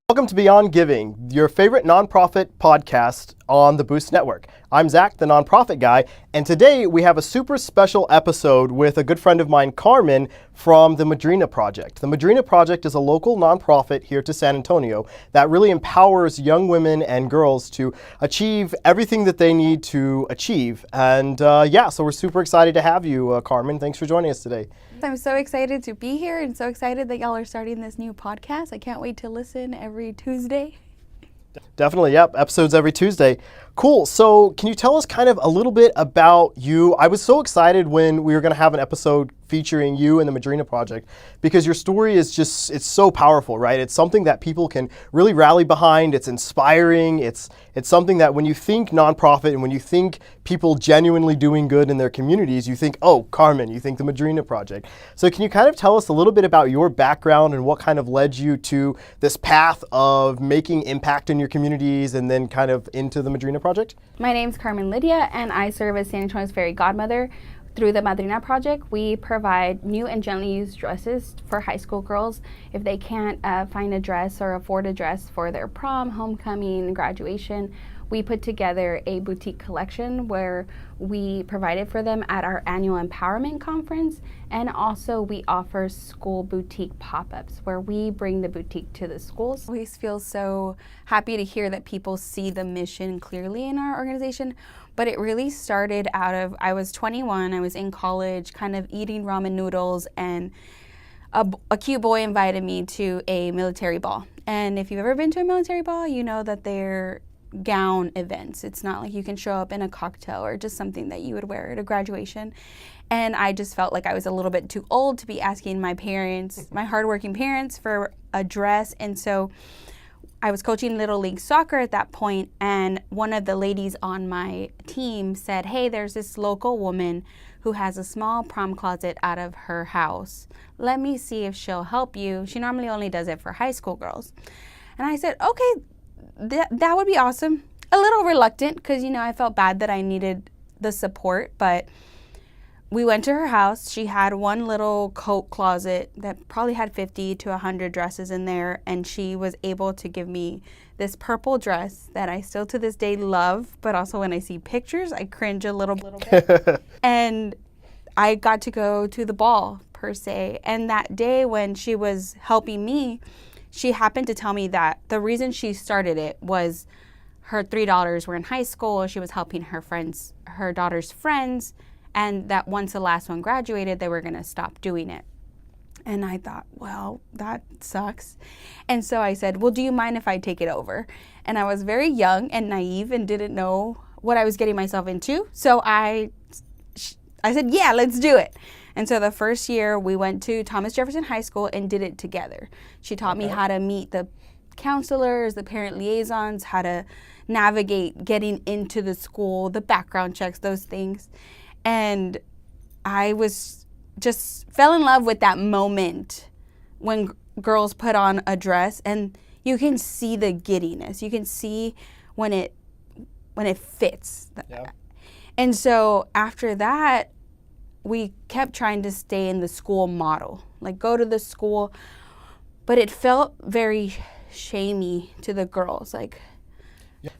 Welcome to Beyond Giving, your favorite nonprofit podcast on the Boost Network. I'm Zac, the nonprofit guy, and today we have a super special episode with a good friend of mine, Carmen, from the Madrina Project. The Madrina Project is a local nonprofit here to San Antonio that really empowers young women and girls to achieve everything that they need to achieve. And so we're super excited to have you, Carmen. Thanks for joining us today. I'm so excited to be here and so excited that y'all are starting this new podcast. I can't wait to listen every Tuesday. Definitely, yep. Episodes every Tuesday. Cool. So can you tell us kind of a little bit about you? I was so excited when we were going to have an episode featuring you and the Madrina Project because your story is just, it's so powerful, right? It's something that people can really rally behind. It's inspiring. It's something that when you think nonprofit and when you think people genuinely doing good in their communities, you think, oh, Carmen, you think the Madrina Project. So can you kind of tell us a little bit about your background and what kind of led you to this path of making impact in your communities and then kind of into the Madrina Project? My name's Carmen Lidia, and I serve as San Antonio's fairy godmother. Through the Madrina Project, we provide new and gently used dresses for high school girls if they can't find a dress or afford a dress for their prom, homecoming, graduation. We put together a boutique collection where we provide it for them at our annual empowerment conference, and also we offer school boutique pop-ups where we bring the boutique to the schools. I always feel so happy to hear that people see the mission clearly in our organization, but it really started out of, I was 21, I was in college, kind of eating ramen noodles, and a cute boy invited me to a military ball. And if you've ever been to a military ball, you know that they're gown events. It's not like you can show up in a cocktail or just something that you would wear at a graduation. And I just felt like I was a little bit too old to be asking my parents, my hardworking parents, for a dress. And so I was coaching Little League Soccer at that point, and one of the ladies on my team said, hey, there's this local woman who has a small prom closet out of her house. Let me see if she'll help you. She normally only does it for high school girls. And I said, okay, that would be awesome. A little reluctant because, I felt bad that I needed the support, but we went to her house. She had one little coat closet that probably had 50 to 100 dresses in there, and she was able to give me this purple dress that I still to this day love, but also when I see pictures, I cringe a little bit. And I got to go to the ball, per se, and that day when she was helping me, she happened to tell me that the reason she started it was her 3 daughters were in high school. She was helping her daughter's friends, and that once the last one graduated, they were going to stop doing it. And I thought, well, that sucks. And so I said, well, do you mind if I take it over? And I was very young and naive and didn't know what I was getting myself into. So I said, yeah, let's do it. And so the first year we went to Thomas Jefferson High School and did it together. She taught me how to meet the counselors, the parent liaisons, how to navigate getting into the school, the background checks, those things. And I fell in love with that moment when girls put on a dress, and you can see the giddiness. You can see when it fits. Yeah. And so after that, we kept trying to stay in the school model, like go to the school, but it felt very shamey to the girls.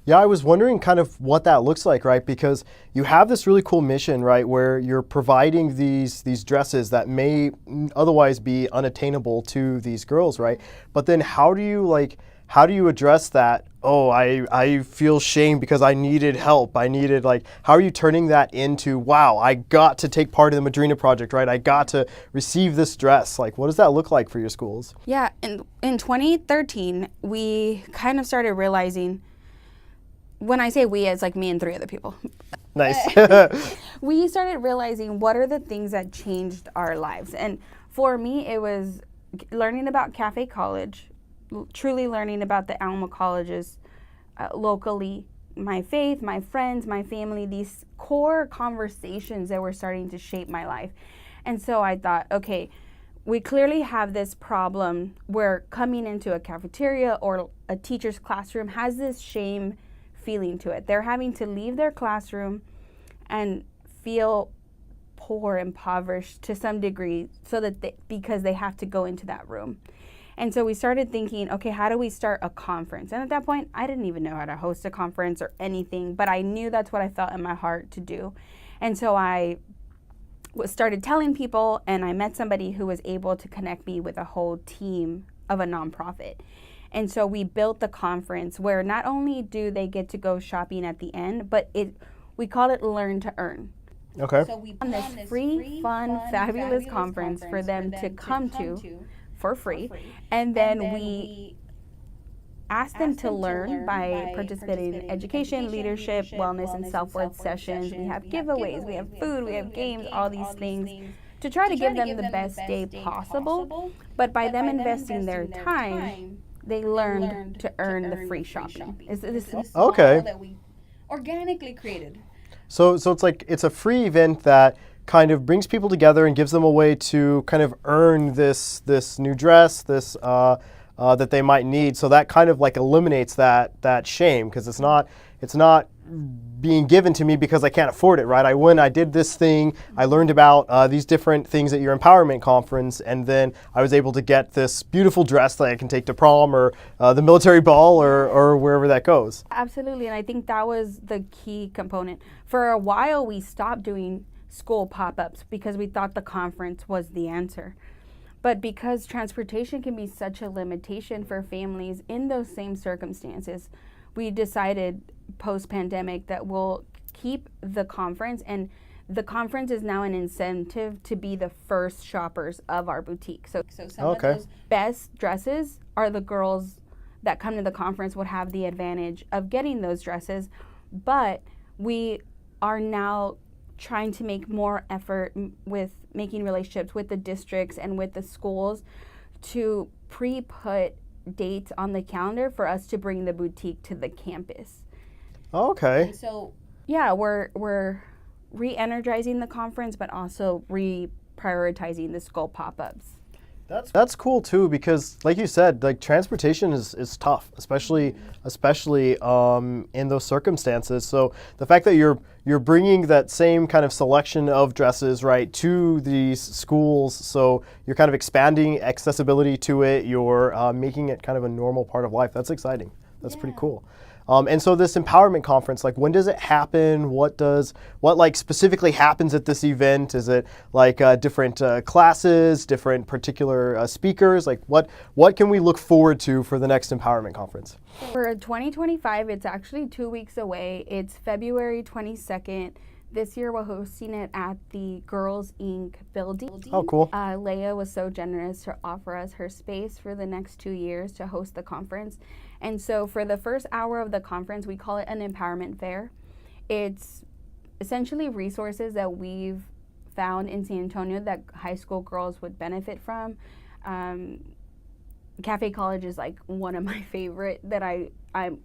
Yeah, I was wondering kind of what that looks like, right? Because you have this really cool mission, right, where you're providing these dresses that may otherwise be unattainable to these girls, right? But then how do you address that? Oh, I feel shame because I needed help. How are you turning that into, wow, I got to take part in the Madrina Project, right? I got to receive this dress. What does that look like for your schools? Yeah, in 2013, we kind of started realizing, when I say we, it's like me and 3 other people. Nice. We started realizing what are the things that changed our lives. And for me, it was learning about Cafe College, truly learning about the Alma colleges locally, my faith, my friends, my family, these core conversations that were starting to shape my life. And so I thought, okay, we clearly have this problem where coming into a cafeteria or a teacher's classroom has this shame feeling to it. They're having to leave their classroom and feel poor, impoverished to some degree, so that because they have to go into that room. And so we started thinking, okay, how do we start a conference? And at that point, I didn't even know how to host a conference or anything, but I knew that's what I felt in my heart to do. And so I started telling people, and I met somebody who was able to connect me with a whole team of a nonprofit. And so we built the conference where not only do they get to go shopping at the end, but we call it Learn to Earn. Okay. So we put on this free, fun, fabulous conference for them to come to for free. And then we ask them to learn by participating in education, leadership, wellness, and self-worth sessions. We have giveaways, we have food, we have games, all these things to try to give them the best day possible. But by them investing their time, they learned to earn the free shopping. This is Okay. that we organically created. So it's like it's a free event that kind of brings people together and gives them a way to kind of earn this new dress, that they might need. So that kind of like eliminates that shame, because it's not being given to me because I can't afford it, right? I did this thing, I learned about these different things at your empowerment conference, and then I was able to get this beautiful dress that I can take to prom or the military ball or wherever that goes. absolutely, and I think that was the key component. For a while, we stopped doing school pop-ups because we thought the conference was the answer. But because transportation can be such a limitation for families in those same circumstances, we decided post-pandemic that we'll keep the conference, and the conference is now an incentive to be the first shoppers of our boutique. So some Okay. of those best dresses are the girls that come to the conference would have the advantage of getting those dresses, but we are now trying to make more effort with making relationships with the districts and with the schools to pre-put dates on the calendar for us to bring the boutique to the campus. Okay. So Yeah, we're re-energizing the conference, but also re-prioritizing the school pop-ups. That's cool too, because like you said, like transportation is tough, especially in those circumstances. So the fact that you're bringing that same kind of selection of dresses, right, to these schools, so you're kind of expanding accessibility to it, you're making it kind of a normal part of life. That's exciting. That's pretty cool. And so this empowerment conference, like when does it happen? What like specifically happens at this event? Is it like different classes, different particular speakers? Like what can we look forward to for the next empowerment conference? For 2025, it's actually 2 weeks away. It's February 22nd. This year, we're hosting it at the Girls Inc. building. Oh, cool. Leia was so generous to offer us her space for the next 2 years to host the conference. And so for the first hour of the conference, we call it an empowerment fair. It's essentially resources that we've found in San Antonio that high school girls would benefit from. Cafe College is like one of my favorite that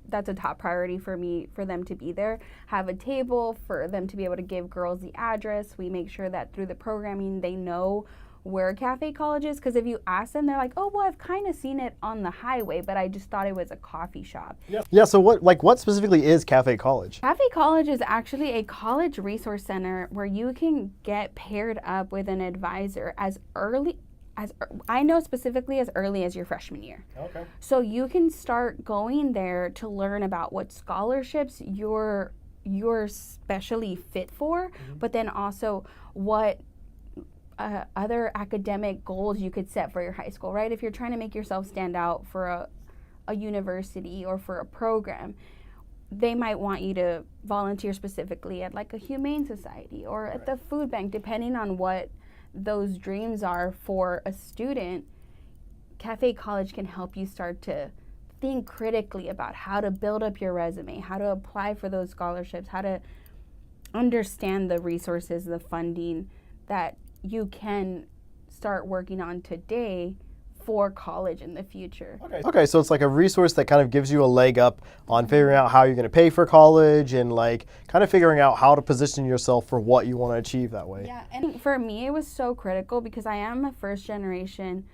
that's a top priority for me, for them to be there. Have a table for them to be able to give girls the address. We make sure that through the programming they know where Cafe College is, because if you ask them, they're like, oh, well, I've kind of seen it on the highway, but I just thought it was a coffee shop. Yeah, so what specifically is Cafe College? Cafe College is actually a college resource center where you can get paired up with an advisor as early as your freshman year. Okay. So you can start going there to learn about what scholarships you're specially fit for, but then also what other academic goals you could set for your high school, right? If you're trying to make yourself stand out for a university or for a program, they might want you to volunteer specifically at like a humane society or at the food bank, depending on what those dreams are for a student. Cafe College can help you start to think critically about how to build up your resume, how to apply for those scholarships, how to understand the resources, the funding that you can start working on today for college in the future. Okay, so it's like a resource that kind of gives you a leg up on figuring out how you're going to pay for college and like kind of figuring out how to position yourself for what you want to achieve that way. yeah, And for me, it was so critical because I am a first generation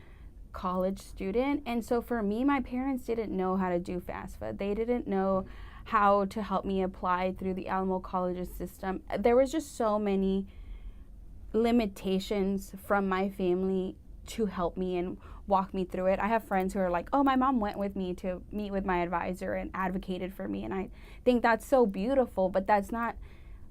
college student. And so for me, my parents didn't know how to do FAFSA. They didn't know how to help me apply through the Alamo Colleges system. There was just so many limitations from my family to help me and walk me through it. I have friends who are like, oh, my mom went with me to meet with my advisor and advocated for me. And I think that's so beautiful, but that's not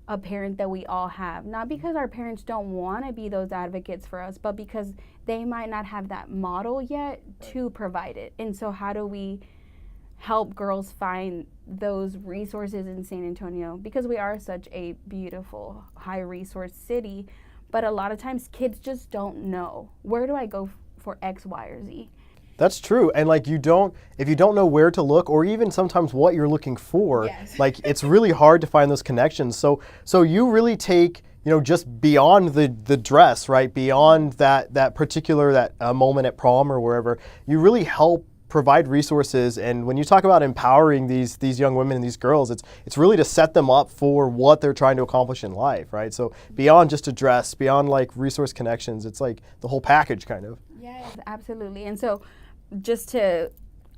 a parent that we all have. Not because our parents don't want to be those advocates for us, but because they might not have that model yet to provide it. And so how do we help girls find those resources in San Antonio? Because we are such a beautiful, high resource city, but a lot of times kids just don't know, where do I go for X, Y, or Z? That's true. And like if you don't know where to look or even sometimes what you're looking for, Yes. like it's really hard to find those connections. So you really take, just beyond the dress, right? Beyond that particular moment at prom or wherever, you really help provide resources. And when you talk about empowering these young women and these girls, it's really to set them up for what they're trying to accomplish in life, right? So beyond just a dress, beyond like resource connections, it's like the whole package kind of. Yes, absolutely. And so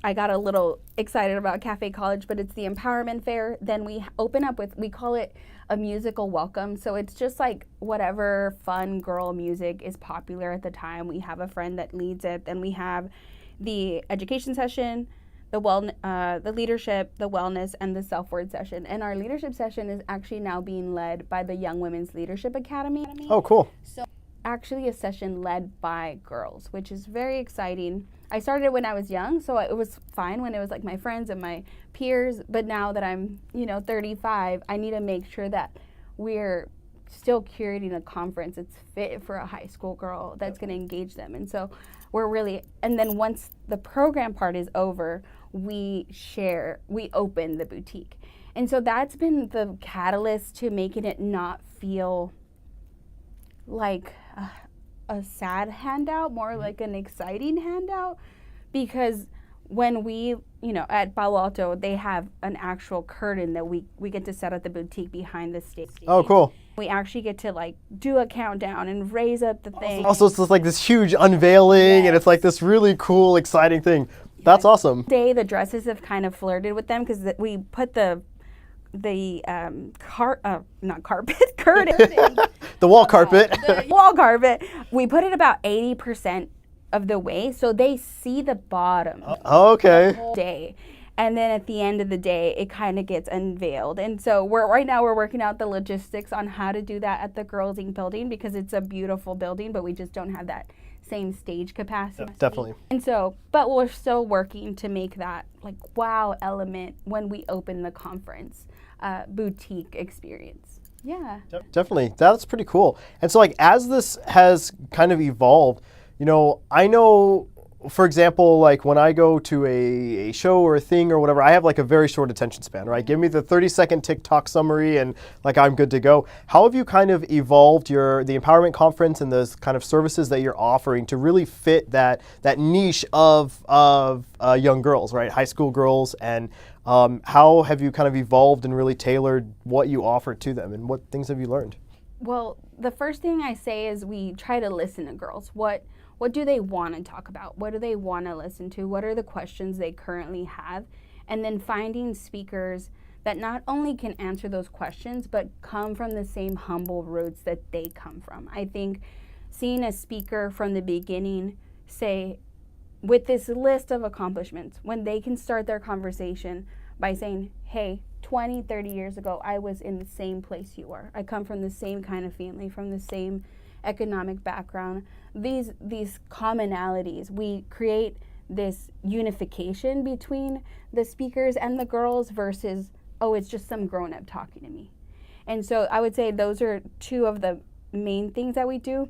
I got a little excited about Cafe College, but it's the empowerment fair. Then we open up we call it a musical welcome. So it's just like whatever fun girl music is popular at the time. We have a friend that leads it. Then we have the education session, the leadership, the wellness, and the self-worth session. And our leadership session is actually now being led by the Young Women's Leadership Academy. Oh, cool. Actually a session led by girls, which is very exciting. I started it when I was young, so it was fine when it was like my friends and my peers, but now that I'm, 35, I need to make sure that we're still curating a conference that's fit for a high school girl that's going to engage them. And so and then once the program part is over, we open the boutique. And so that's been the catalyst to making it not feel like a sad handout, more like an exciting handout, because when we, at Palo Alto, they have an actual curtain that we get to set at the boutique behind the stage. Oh, cool. We actually get to like do a countdown and raise up the thing. Also, it's just like this huge unveiling, and it's like this really cool, exciting thing. That's awesome. Today, the dresses have kind of flirted with them because we put the curtain. The wall carpet. Wall carpet. We put it about 80% of the way, so they see the bottom. Okay. Day. And then at the end of the day, it kind of gets unveiled. And so right now we're working out the logistics on how to do that at the Girls Inc. building, because it's a beautiful building, but we just don't have that same stage capacity. Definitely. And so, but we're still working to make that like wow element when we open the conference boutique experience. Yeah. Definitely. That's pretty cool. And so like as this has kind of evolved, I know, for example, like when I go to a show or a thing or whatever, I have like a very short attention span, right? Give me the 30-second TikTok summary and like I'm good to go. How have you kind of evolved the empowerment conference and those kind of services that you're offering to really fit that niche of young girls, right? High school girls, and how have you kind of evolved and really tailored what you offer to them, and what things have you learned? Well, the first thing I say is we try to listen to girls. What do they want to talk about? What do they want to listen to? What are the questions they currently have? And then finding speakers that not only can answer those questions, but come from the same humble roots that they come from. I think seeing a speaker from the beginning say, with this list of accomplishments, when they can start their conversation by saying, hey, 20, 30 years ago, I was in the same place you are. I come from the same kind of family, from the same economic background. These commonalities, we create this unification between the speakers and the girls versus, oh, it's just some grown-up talking to me. And so I would say those are two of the main things that we do.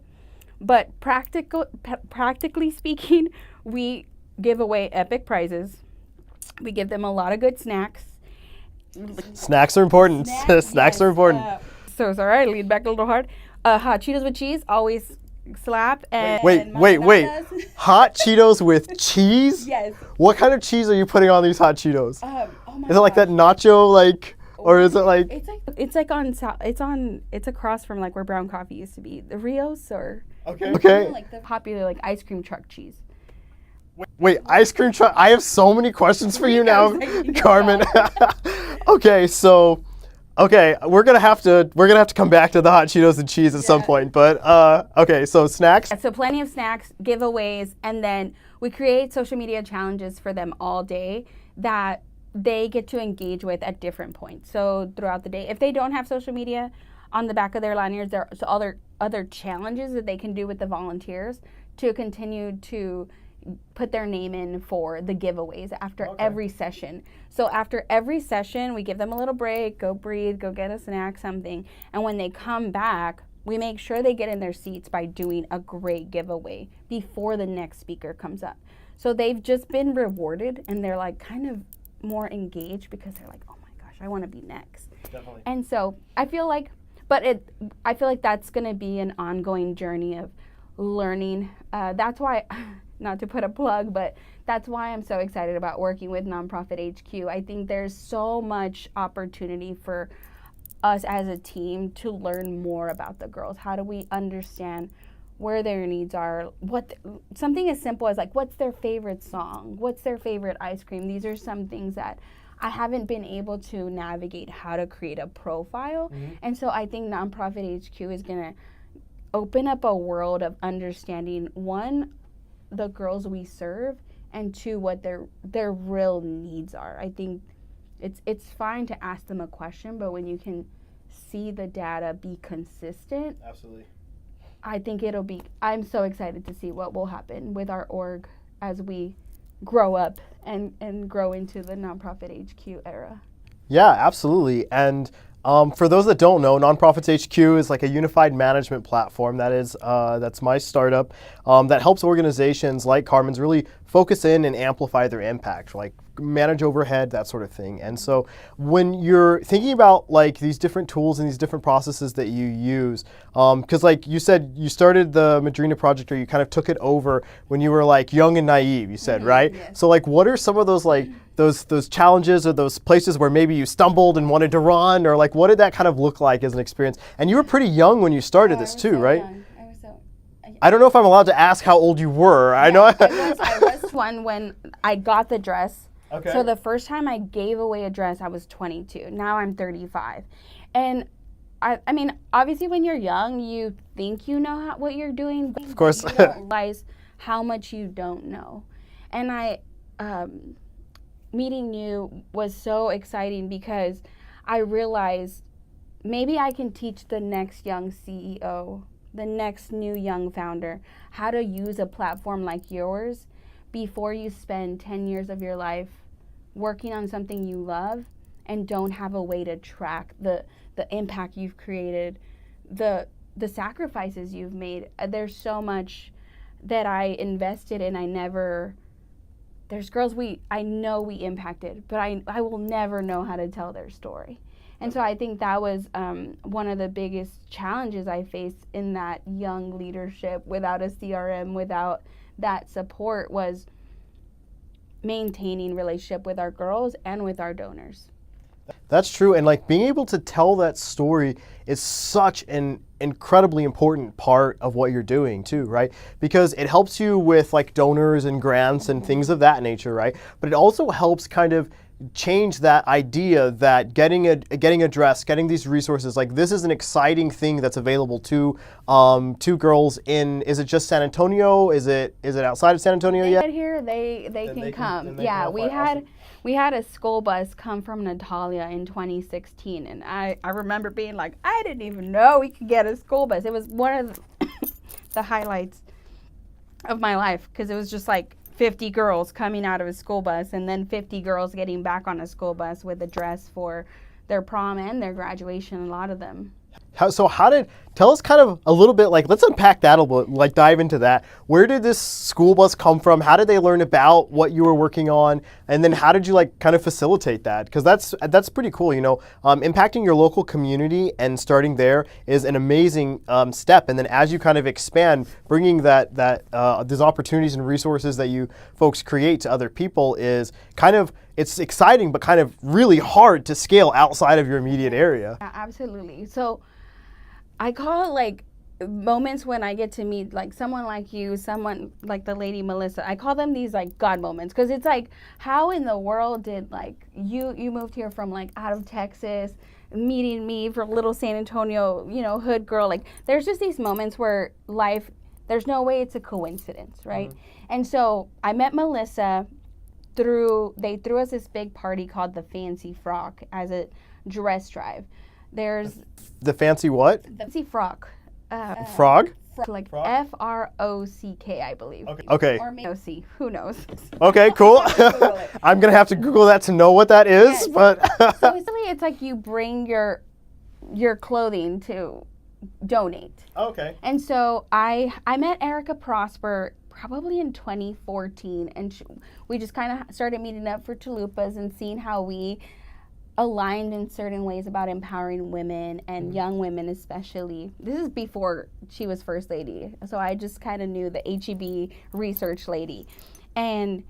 But practically speaking, we give away epic prizes. We give them a lot of good snacks. Snacks are important. Snacks are important. So sorry, I lean back a little hard. Hot Cheetos with cheese, always slap. And Wait. Hot Cheetos with cheese? Yes. What kind of cheese are you putting on these hot Cheetos? Oh my Is it like that nacho, like, or is it like? It's across from like where brown coffee used to be. The Rios or Okay. Like the popular like ice cream truck cheese. Wait, ice cream truck. I have so many questions for you now, Carmen. Okay, so Okay, we're gonna have to come back to the hot Cheetos and cheese at some point. But okay, so snacks. So plenty of snacks, giveaways, and then we create social media challenges for them all day that they get to engage with at different points. So throughout the day, if they don't have social media, on the back of their lanyards, there are other challenges that they can do with the volunteers to continue to put their name in for the giveaways after every session. So after every session, we give them a little break, go breathe, go get a snack, something. And when they come back, we make sure they get in their seats by doing a great giveaway before the next speaker comes up. So they've just been rewarded, and they're like kind of more engaged because they're like, oh my gosh, I want to be next. Definitely. And so I feel like that's going to be an ongoing journey of learning. That's why, not to put a plug, but that's why I'm so excited about working with Nonprofit HQ. I think there's so much opportunity for us as a team to learn more about the girls. How do we understand where their needs are? Something as simple as like, what's their favorite song? What's their favorite ice cream? These are some things that I haven't been able to navigate how to create a profile. And so I think Nonprofit HQ is going to open up a world of understanding, one, the girls we serve, and two, what their real needs are. I think it's fine to ask them a question, but when you can see the data be consistent, Absolutely. I think I'm so excited to see what will happen with our org as we grow up and grow into the Nonprofit HQ era. Yeah, absolutely. And for those that don't know, Nonprofits HQ is like a unified management platform that's my startup that helps organizations like Carmen's really focus in and amplify their impact, like manage overhead, that sort of thing. And so when you're thinking about like these different tools and these different processes that you use, because like you said, you started the Madrina Project, or you kind of took it over when you were like young and naive, you said, right? Yes. So like, what are some of those like those challenges or those places where maybe you stumbled and wanted to run, or like what did that kind of look like as an experience? And you were pretty young when you started this too, right? I don't know if I'm allowed to ask how old you were. I know. I was one when I got the dress. Okay. So the first time I gave away a dress, I was 22. Now I'm 35. And I mean, obviously when you're young, you think you know what you're doing, but Of course. you don't realize how much you don't know. And meeting you was so exciting because I realized maybe I can teach the next young CEO, the next new young founder, how to use a platform like yours before you spend 10 years of your life working on something you love and don't have a way to track the impact you've created, the sacrifices you've made. There's so much that I invested in. There's girls I know we impacted, but I will never know how to tell their story. And so I think that was one of the biggest challenges I faced in that young leadership without a CRM, without that support, was maintaining relationship with our girls and with our donors. That's true. And like being able to tell that story is such an incredibly important part of what you're doing too, right? Because it helps you with like donors and grants and things of that nature, right? But it also helps kind of change that idea that getting a dress, getting these resources, like this is an exciting thing that's available to girls in, is it just San Antonio? Is it outside of San Antonio yet? Get here, they can come. Yeah, we had a school bus come from Natalia in 2016, and I remember being like, I didn't even know we could get a school bus. It was one of the highlights of my life, because it was just like 50 girls coming out of a school bus, and then 50 girls getting back on a school bus with a dress for their prom and their graduation, a lot of them. Tell us kind of a little bit, like, let's unpack that a little bit, like dive into that. Where did this school bus come from? How did they learn about what you were working on? And then how did you like kind of facilitate that? Because that's pretty cool, you know, impacting your local community and starting there is an amazing step. And then as you kind of expand, bringing these opportunities and resources that you folks create to other people is kind of, it's exciting, but kind of really hard to scale outside of your immediate area. Yeah, absolutely. So I call it like moments when I get to meet like someone like you, someone like the lady Melissa, I call them these like God moments, because it's like, how in the world did like you moved here from like out of Texas, meeting me for little San Antonio, you know, hood girl. Like there's just these moments where life, there's no way it's a coincidence, right? And so I met Melissa they threw us this big party called the Fancy Frock as a dress drive. There's The fancy what? the Fancy Frock. Frog? Like Frock? F-R-O-C-K, I believe. Okay. Or maybe O-C, who knows? Okay, cool. Google it. I'm going to have to Google that to know what that is, Yes. but So basically it's like you bring your clothing to donate. okay. And so I met Erica Prosper probably in 2014, and we just kind of started meeting up for chalupas and seeing how we aligned in certain ways about empowering women and young women especially. This is before she was first lady, so I just kind of knew the HEB research lady, and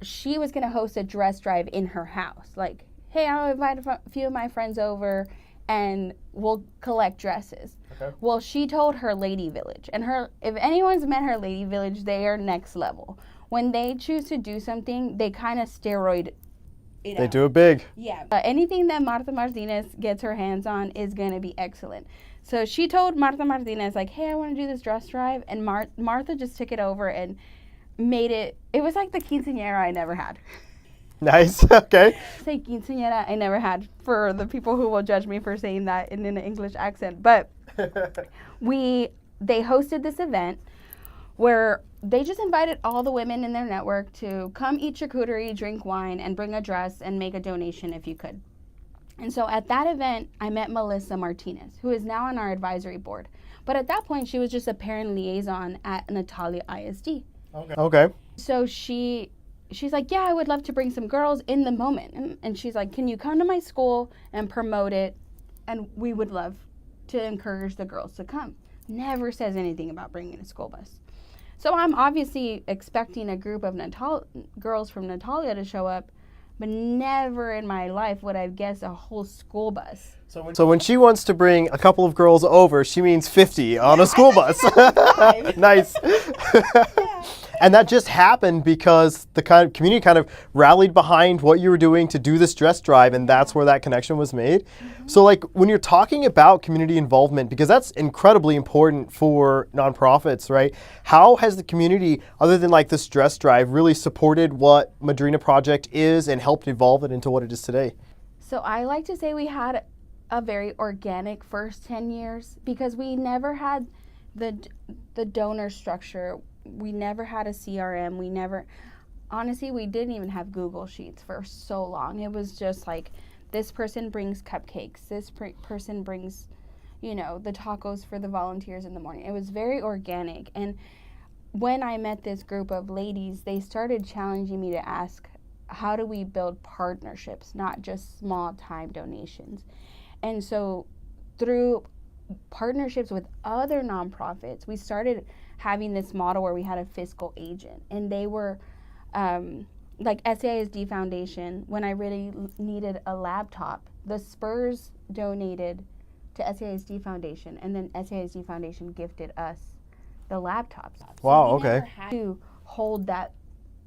she was going to host a dress drive in her house. Like, hey, I'll invite a few of my friends over and we'll collect dresses. Okay. Well, she told her Lady Village, and if anyone's met her Lady Village, they are next level. When they choose to do something, they kind of steroid it They out. do it big. Yeah. Anything that Marta Martinez gets her hands on is going to be excellent. So she told Marta Martinez, like, hey, I want to do this dress drive. And Martha just took it over and made it was like the quinceañera I never had. Nice. Okay. Say quinceañera I never had, for the people who will judge me for saying that in an English accent. But they hosted this event where they just invited all the women in their network to come eat charcuterie, drink wine, and bring a dress and make a donation if you could. And so at that event, I met Melissa Martinez, who is now on our advisory board. But at that point, she was just a parent liaison at Natalia ISD. Okay. So she's like, yeah, I would love to bring some girls in the moment. And she's like, can you come to my school and promote it? And we would love to encourage the girls to come. Never says anything about bringing a school bus. So I'm obviously expecting a group of girls from Natalia to show up, but never in my life would I guess a whole school bus. So when she wants to bring a couple of girls over, she means 50 on a school bus. Nice. And that just happened because the community kind of rallied behind what you were doing to do this dress drive, and that's where that connection was made. So like when you're talking about community involvement, because that's incredibly important for nonprofits, right? How has the community, other than like this dress drive, really supported what Madrina Project is and helped evolve it into what it is today? So I like to say we had a very organic first 10 years because we never had the donor structure. We never had a CRM. Honestly, we didn't even have Google Sheets for so long. It was just like, this person brings cupcakes. This person brings, the tacos for the volunteers in the morning. It was very organic. And when I met this group of ladies, they started challenging me to ask, how do we build partnerships, not just small time donations? And so through partnerships with other nonprofits, we started having this model where we had a fiscal agent, and they were like SAISD Foundation. When I really needed a laptop, the Spurs donated to SAISD Foundation, and then SAISD Foundation gifted us the laptops. Wow, So we never okay. had to hold that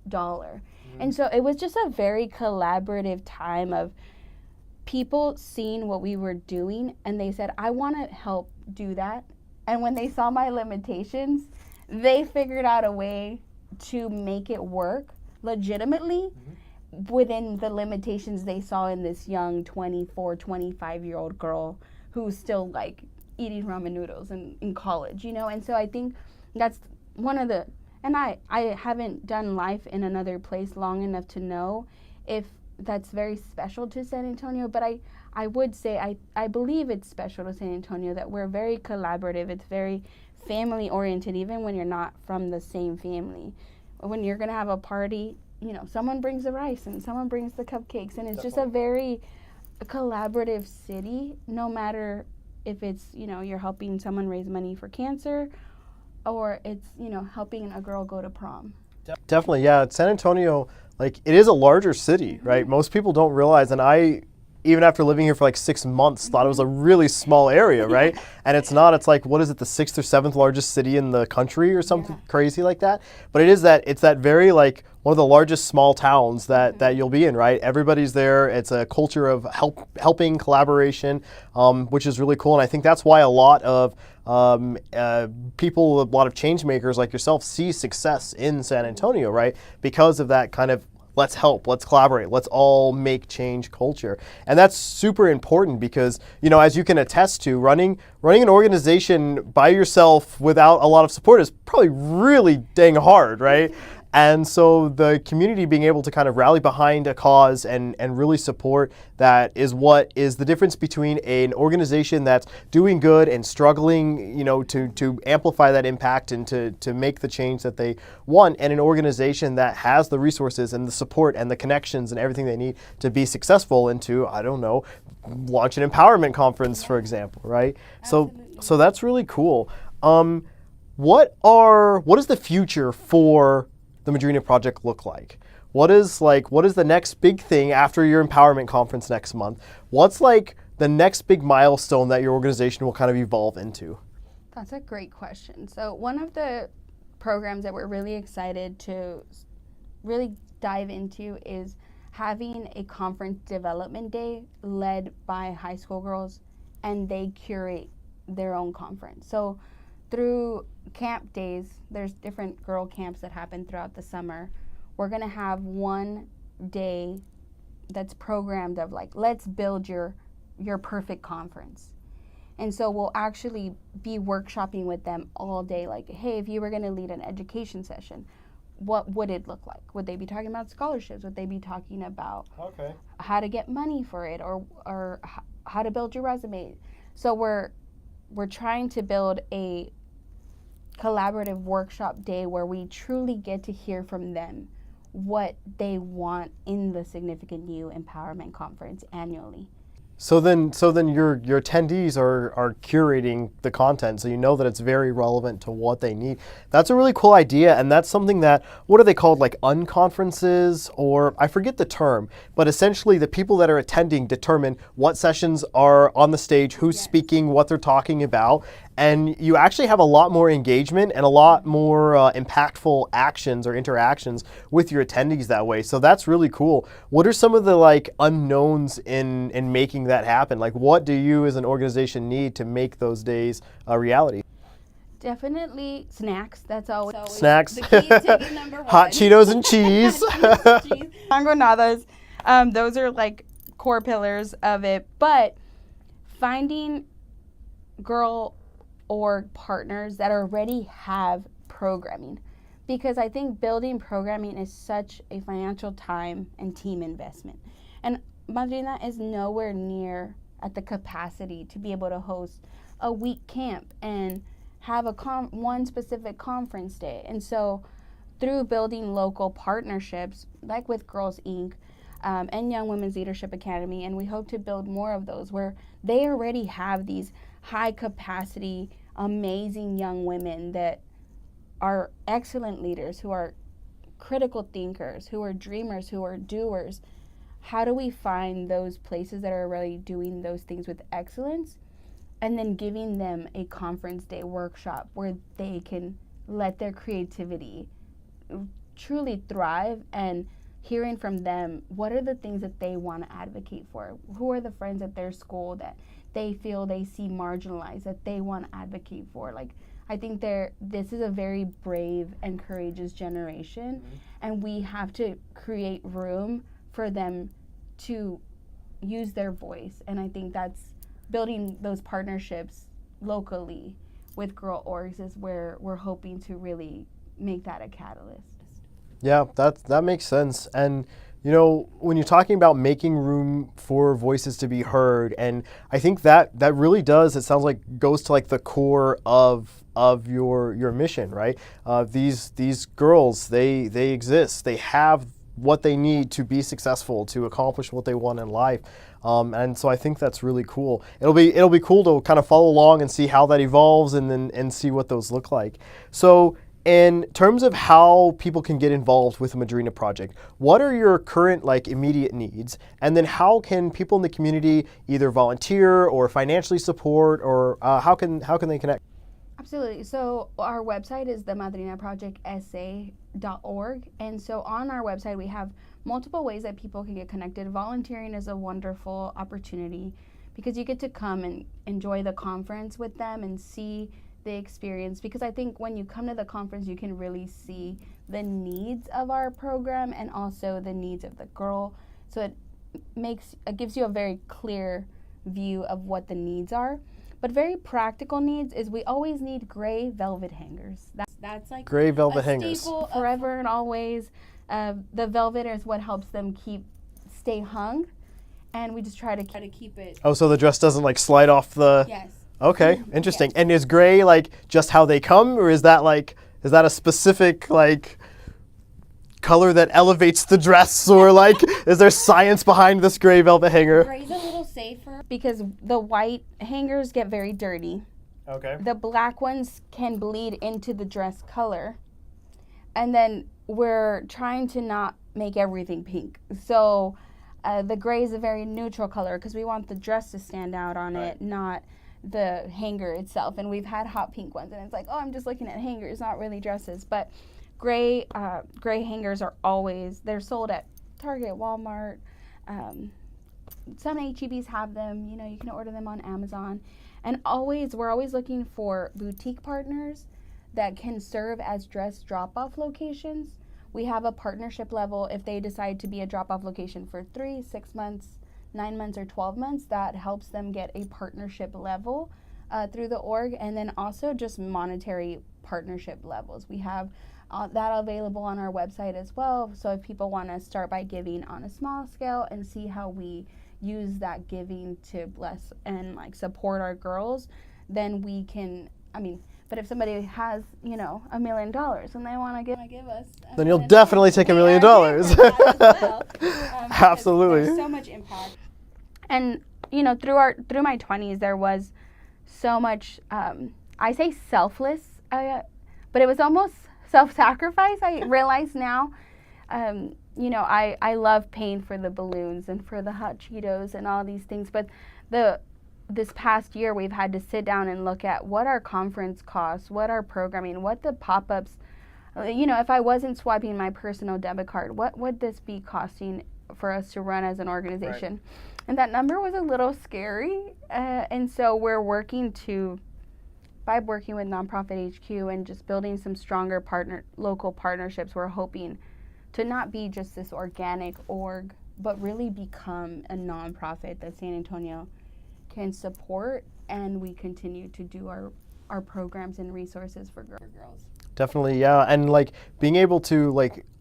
dollar. And so it was just a very collaborative time of people seeing what we were doing, and they said, I want to help do that. And when they saw my limitations, they figured out a way to make it work legitimately within the limitations they saw in this young 24, 25-year-old girl who's still like eating ramen noodles in college, And so I think that's one of the, and I haven't done life in another place long enough to know if that's very special to San Antonio, but I would say I believe it's special to San Antonio that we're very collaborative. It's very family oriented, even when you're not from the same family. When you're gonna have a party, someone brings the rice and someone brings the cupcakes, and it's just a very collaborative city, no matter if it's, you're helping someone raise money for cancer or it's, helping a girl go to prom. Definitely, yeah. San Antonio, like, it is a larger city, right? Most people don't realize, and I even after living here for like 6 months, thought it was a really small area, right? And it's not. It's like, what is it, the 6th or 7th largest city in the country or something crazy like that? But it's that very like one of the largest small towns that you'll be in, right? Everybody's there. It's a culture of helping, collaboration, which is really cool. And I think that's why a lot of people, a lot of change makers like yourself see success in San Antonio, right? Because of that kind of let's help, let's collaborate, let's all make change culture. And that's super important because, as you can attest to, running an organization by yourself without a lot of support is probably really dang hard, right? And so the community being able to kind of rally behind a cause and really support that is what is the difference between an organization that's doing good and struggling, to amplify that impact and to make the change that they want, and an organization that has the resources and the support and the connections and everything they need to be successful and to, I don't know, launch an empowerment conference, for example, right? Absolutely. So that's really cool. What is the future for the Madrina Project look like? What is the next big thing after your empowerment conference next month? What's like the next big milestone that your organization will kind of evolve into? That's a great question. So one of the programs that we're really excited to really dive into is having a conference development day led by high school girls, and they curate their own conference. So through camp days, there's different girl camps that happen throughout the summer. We're gonna have one day that's programmed of like, let's build your perfect conference. And so we'll actually be workshopping with them all day, like, hey, if you were gonna lead an education session, what would it look like? Would they be talking about scholarships? Would they be talking about how to get money for it, or how to build your resume? So we're trying to build a collaborative workshop day where we truly get to hear from them what they want in the Significant You Empowerment Conference annually. So then your attendees are curating the content, so you know that it's very relevant to what they need. That's a really cool idea, and that's something that, what are they called, like unconferences, or I forget the term, but essentially the people that are attending determine what sessions are on the stage, who's speaking, what they're talking about, and you actually have a lot more engagement and a lot more impactful actions or interactions with your attendees that way. So that's really cool. What are some of the like unknowns in making that happen? Like, what do you as an organization need to make those days a reality? Definitely snacks. That's always Snacks. The key ticket number one. Hot Cheetos and cheese. Mangonadas. Those are like core pillars of it. But finding girl org partners that already have programming, because I think building programming is such a financial time and team investment, and Madrina is nowhere near at the capacity to be able to host a week camp and have one specific conference day. And so through building local partnerships like with Girls Inc. And Young Women's Leadership Academy, and we hope to build more of those where they already have these high capacity, amazing young women that are excellent leaders, who are critical thinkers, who are dreamers, who are doers. How do we find those places that are already doing those things with excellence, and then giving them a conference day workshop where they can let their creativity truly thrive, and hearing from them what are the things that they want to advocate for, who are the friends at their school that they feel they see marginalized that they want to advocate for. Like, I think this is a very brave and courageous generation, and we have to create room for them to use their voice. And I think that's building those partnerships locally with girl orgs is where we're hoping to really make that a catalyst. Yeah, that makes sense. And when you're talking about making room for voices to be heard, and I think that really does, it sounds like, goes to like the core of your mission, right? These girls, they exist. They have what they need to be successful, to accomplish what they want in life. And so I think that's really cool. It'll be cool to kind of follow along and see how that evolves, and see what those look like. So in terms of how people can get involved with the Madrina Project, what are your current like immediate needs? And then how can people in the community either volunteer or financially support, or how can they connect? Absolutely. So our website is the madrinaprojectsa.org. And so on our website, we have multiple ways that people can get connected. Volunteering is a wonderful opportunity because you get to come and enjoy the conference with them and see the experience. Because I think when you come to the conference, you can really see the needs of our program and also the needs of the girl. So it gives you a very clear view of what the needs are. But very practical needs is we always need gray velvet hangers. That's like Gray velvet a hangers. staple of- Forever and always. The velvet is what helps them stay hung. And we just try to keep it. Oh, so the dress doesn't like slide off the... Yes. Okay, interesting. And is gray like just how they come, or is that a specific like color that elevates the dress, or like is there science behind this gray velvet hanger? Gray's a little safer. because the white hangers get very dirty. Okay. The black ones can bleed into the dress color. And then we're trying to not make everything pink. So the gray is a very neutral color because we want the dress to stand out on it, not the hanger itself. And we've had hot pink ones, and it's like, oh, I'm just looking at hangers, not really dresses. But gray hangers are they're sold at Target, Walmart. Some HEBs have them. You know, you can order them on Amazon. And we're always looking for boutique partners that can serve as dress drop-off locations. We have a partnership level. If they decide to be a drop-off location for 3, 6 months, 9 months, or 12 months, that helps them get a partnership level through the org, and then also just monetary partnership levels. We have that available on our website as well. So if people want to start by giving on a small scale and see how we use that giving to bless and like support our girls, then we can, but if somebody has, $1 million and they want to give us, then you'll definitely take $1 million. Absolutely. There's so much impact. And through my 20s, there was so much, I say selfless, but it was almost self-sacrifice. I realize now, I love paying for the balloons and for the Hot Cheetos and all these things, but this past year we've had to sit down and look at what our conference costs, what our programming, what the pop-ups, if I wasn't swiping my personal debit card, what would this be costing for us to run as an organization? Right. And that number was a little scary, and so we're working by working with Nonprofit HQ and just building some stronger local partnerships, we're hoping to not be just this organic org, but really become a nonprofit that San Antonio can support, and we continue to do our programs and resources for girls. Definitely, yeah. And like being able to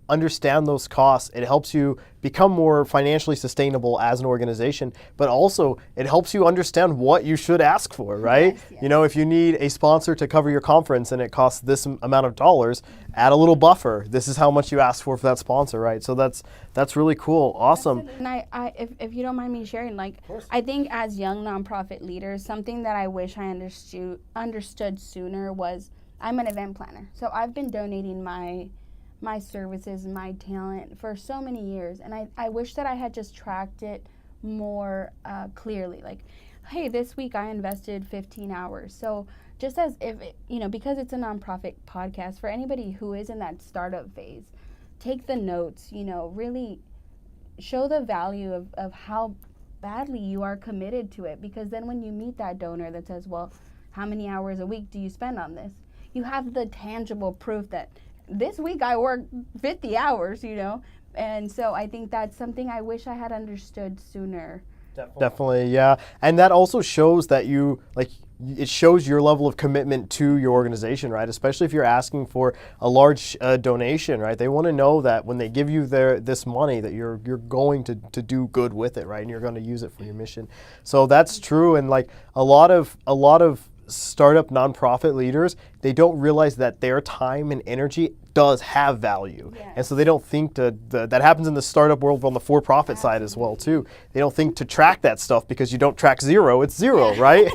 understand those costs, it helps you become more financially sustainable as an organization, but also it helps you understand what you should ask for, right? Yes. If you need a sponsor to cover your conference and it costs this amount of dollars, add a little buffer. This is how much you ask for that sponsor, right? So that's really cool. Awesome. And I if you don't mind me sharing, I think as young nonprofit leaders, something that I wish I understood sooner was I'm an event planner. So I've been donating my services, my talent for so many years, and I wish that I had just tracked it more clearly. Hey, this week I invested 15 hours. So just as if, because it's a nonprofit podcast, for anybody who is in that startup phase, take the notes, really show the value of how badly you are committed to it, because then when you meet that donor that says, well, how many hours a week do you spend on this? You have the tangible proof that this week I worked 50 hours, and so I think that's something I wish I had understood sooner. Definitely, yeah. And that also shows that it shows your level of commitment to your organization, right? Especially if you're asking for a large donation, right? They want to know that when they give you this money that you're going to do good with it, right? And you're going to use it for your mission. So that's true. And a lot of startup nonprofit leaders, they don't realize that their time and energy does have value. Yes. And so they don't think that happens in the startup world on the for-profit side as well too. They don't think to track that stuff because you don't track zero, it's zero, right?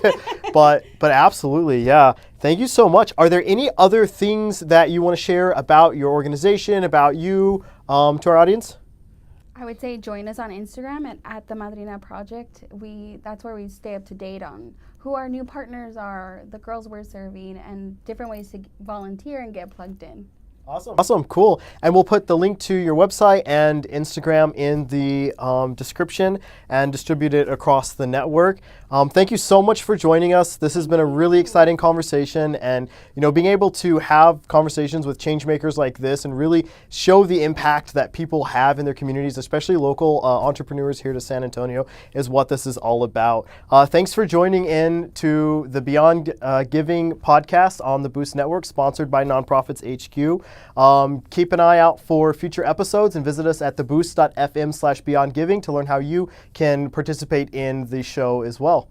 but absolutely, yeah. Thank you so much. Are there any other things that you want to share about your organization, about you, to our audience? I would say join us on Instagram at the Madrina Project. That's where we stay up to date on who our new partners are, the girls we're serving, and different ways to volunteer and get plugged in. Awesome, cool. And we'll put the link to your website and Instagram in the description and distribute it across the network. Thank you so much for joining us. This has been a really exciting conversation, and being able to have conversations with change makers like this and really show the impact that people have in their communities, especially local entrepreneurs here to San Antonio, is what this is all about. Thanks for joining in to the Beyond Giving podcast on the Boost Network, sponsored by Nonprofits HQ. Keep an eye out for future episodes and visit us at theboost.fm/beyondgiving to learn how you can participate in the show as well.